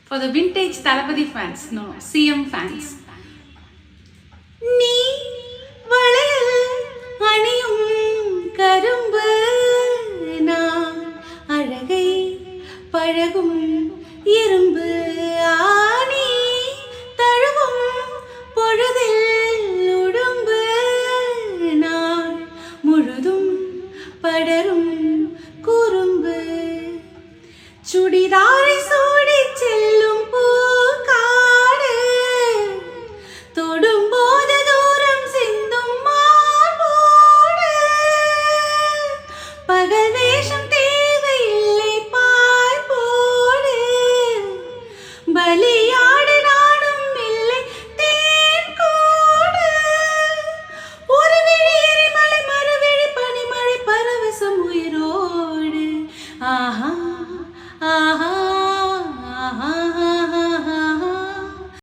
For the vintage Thalapathy fans, no, CM fans. நீ வளையல் அணியும் கரும்பு, நான் அழகை பழகும் இரும்பு, ஆணி தழுவும் பொழுதில் உடும்பு, நான் முழுதும் படரும் குறும்பு, சுடிதாரை சூடி செல்லும் பூக்காடு, தொடும்போது தூரம் சிந்தும் மார்போடு, பகல் வேஷம் தேவையில்லை பார்ப்போடு, பலியா